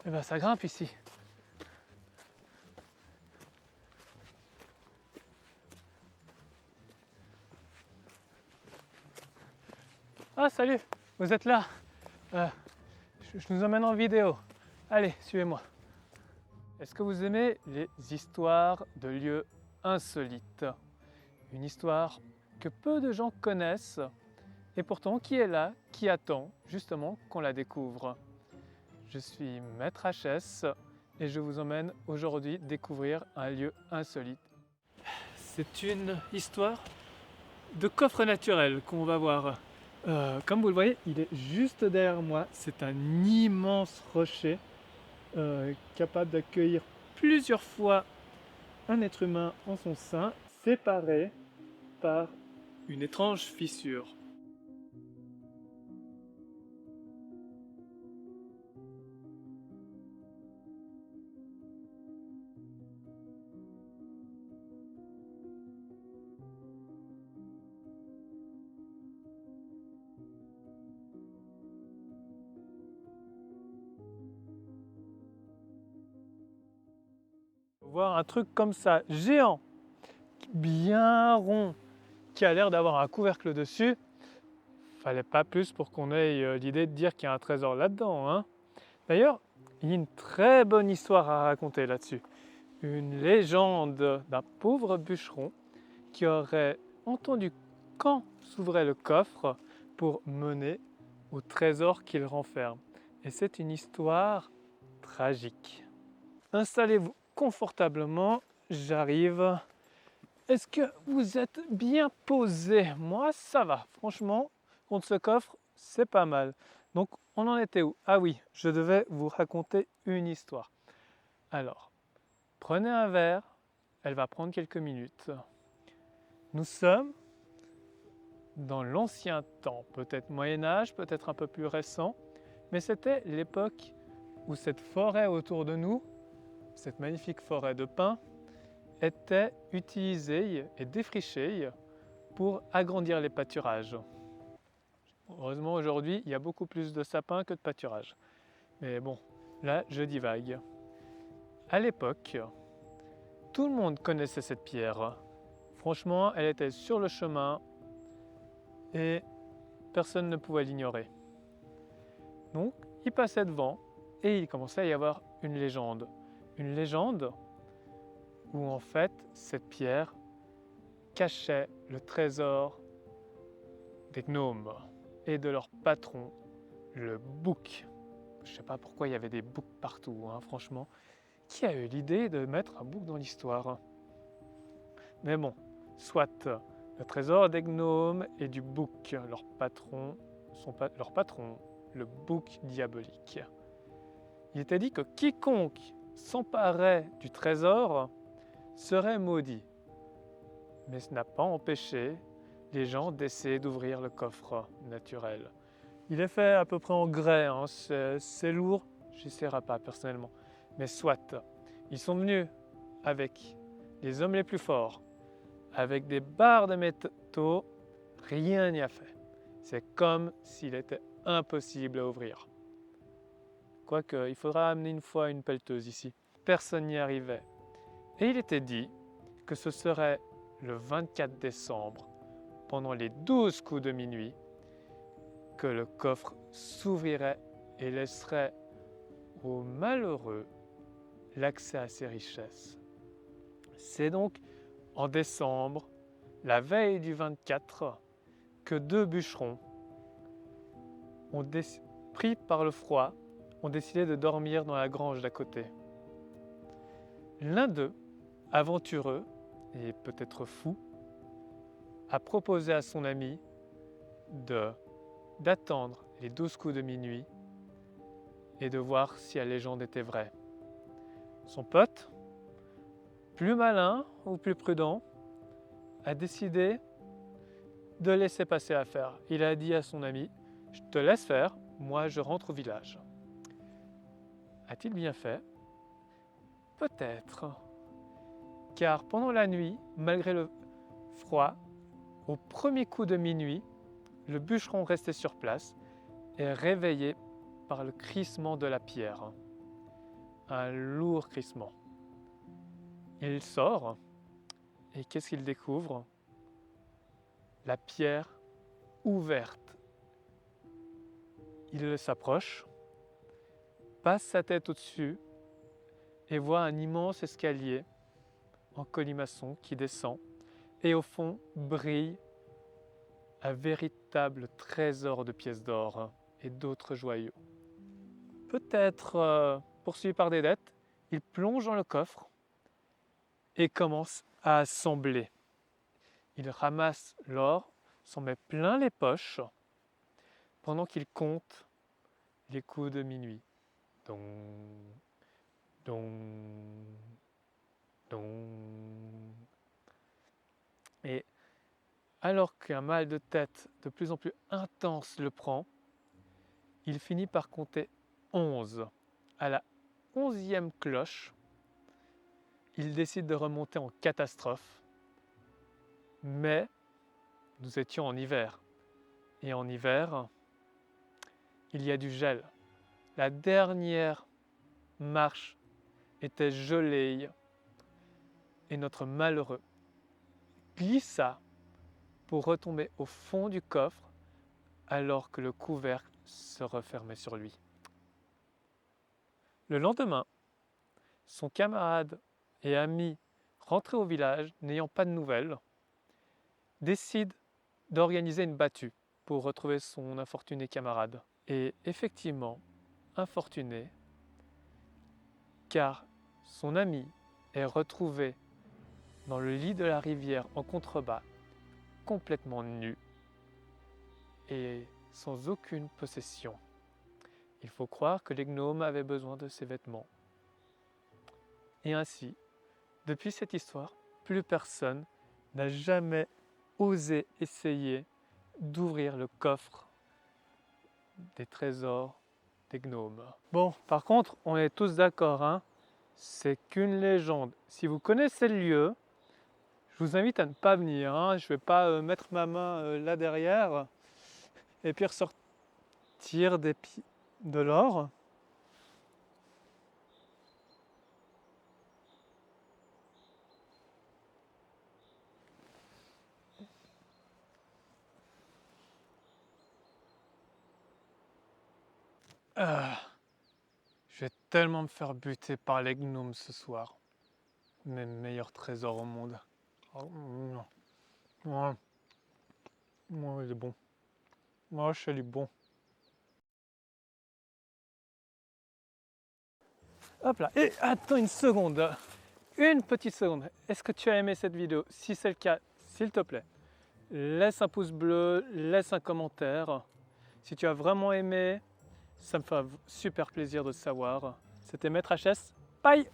Eh ben ça grimpe ici. Ah salut, vous êtes là. Euh, je nous emmène en vidéo. Allez, suivez-moi. Est-ce que vous aimez les histoires de lieux insolites? Une histoire que peu de gens connaissent et pourtant qui est là, qui attend justement qu'on la découvre. Je suis Maître HS et je vous emmène aujourd'hui découvrir un lieu insolite. C'est une histoire de coffre naturel qu'on va voir. Comme vous le voyez, il est juste derrière moi. C'est un immense rocher capable d'accueillir plusieurs fois un être humain en son sein, séparé par une étrange fissure. Voir un truc comme ça, géant, bien rond, qui a l'air d'avoir un couvercle dessus, fallait pas plus pour qu'on ait l'idée de dire qu'il y a un trésor là-dedans, hein. D'ailleurs, il y a une très bonne histoire à raconter là-dessus. Une légende d'un pauvre bûcheron qui aurait entendu quand s'ouvrait le coffre pour mener au trésor qu'il renferme. Et c'est une histoire tragique. Installez-vous confortablement, j'arrive. Est-ce que vous êtes bien posé? Moi, ça va. Franchement, contre ce coffre, c'est pas mal. Donc, on en était où? Ah oui, je devais vous raconter une histoire. Alors, prenez un verre, elle va prendre quelques minutes. Nous sommes dans l'ancien temps, peut-être Moyen-Âge, peut-être un peu plus récent, mais c'était l'époque où cette forêt autour de nous, cette magnifique forêt de pins, était utilisée et défrichée pour agrandir les pâturages. Heureusement aujourd'hui, il y a beaucoup plus de sapins que de pâturages. Mais bon, là je divague. À l'époque, tout le monde connaissait cette pierre. Franchement, elle était sur le chemin et personne ne pouvait l'ignorer. Donc, il passait devant et il commençait à y avoir une légende. Une légende où en fait, cette pierre cachait le trésor des gnomes et de leur patron, le bouc. Je ne sais pas pourquoi il y avait des boucs partout, hein, franchement. Qui a eu l'idée de mettre un bouc dans l'histoire? Mais bon, soit le trésor des gnomes et du bouc, leur patron, leur patron, le bouc diabolique. Il était dit que quiconque s'emparait du trésor serait maudit. Mais ce n'a pas empêché les gens d'essayer d'ouvrir le coffre naturel. Il est fait à peu près en grès, hein, c'est lourd, je n'essaierai pas personnellement. Mais soit, ils sont venus avec les hommes les plus forts, avec des barres de métaux, rien n'y a fait. C'est comme s'il était impossible à ouvrir. Quoique, il faudra amener une fois une pelleteuse ici. Personne n'y arrivait. Et il était dit que ce serait le 24 décembre, pendant les 12 coups de minuit, que le coffre s'ouvrirait et laisserait aux malheureux l'accès à ses richesses. C'est donc en décembre, la veille du 24, que deux bûcherons, pris par le froid, ont décidé de dormir dans la grange d'à côté. L'un d'eux, aventureux et peut-être fou, a proposé à son ami d'attendre les 12 coups de minuit et de voir si la légende était vraie. Son pote, plus malin ou plus prudent, a décidé de laisser passer l'affaire. Il a dit à son ami, je te laisse faire, moi je rentre au village. A-t-il bien fait? Peut-être. Car pendant la nuit, malgré le froid, au premier coup de minuit, le bûcheron resté sur place est réveillé par le crissement de la pierre. un lourd crissement. Il sort et qu'est-ce qu'il découvre? La pierre ouverte. Il s'approche, passe sa tête au-dessus et voit un immense escalier en colimaçon qui descend et au fond brille un véritable trésor de pièces d'or et d'autres joyaux. Peut-être poursuivi par des dettes, il plonge dans le coffre et commence à assembler. Il ramasse l'or, s'en met plein les poches, pendant qu'il compte les coups de minuit. Dong, dong, dong. Et alors qu'un mal de tête de plus en plus intense le prend, il finit par compter 11. À la 11e cloche, il décide de remonter en catastrophe. Mais nous étions en hiver. Et en hiver, il y a du gel. La dernière marche était gelée et notre malheureux glissa pour retomber au fond du coffre alors que le couvercle se refermait sur lui. Le lendemain, son camarade et ami rentré au village, n'ayant pas de nouvelles, décide d'organiser une battue pour retrouver son infortuné camarade. Et effectivement, infortuné, car son ami est retrouvé dans le lit de la rivière en contrebas, complètement nu et sans aucune possession. Il faut croire que les gnomes avaient besoin de ses vêtements. Et ainsi, depuis cette histoire, plus personne n'a jamais osé essayer d'ouvrir le coffre des trésors des gnomes. Bon, par contre, on est tous d'accord, hein, c'est qu'une légende. Si vous connaissez le lieu, je vous invite à ne pas venir, hein. Je ne vais pas mettre ma main là derrière et puis ressortir de l'or. Je vais tellement me faire buter par les gnomes ce soir. Mes meilleurs trésors au monde. Oh, non. Ouais, il est bon. Moi, je suis bon. Hop là. Et attends une seconde. Une petite seconde. Est-ce que tu as aimé cette vidéo? Si c'est le cas, s'il te plaît, laisse un pouce bleu, laisse un commentaire. Si tu as vraiment aimé, ça me fait super plaisir de le savoir. C'était Maître HS. Bye!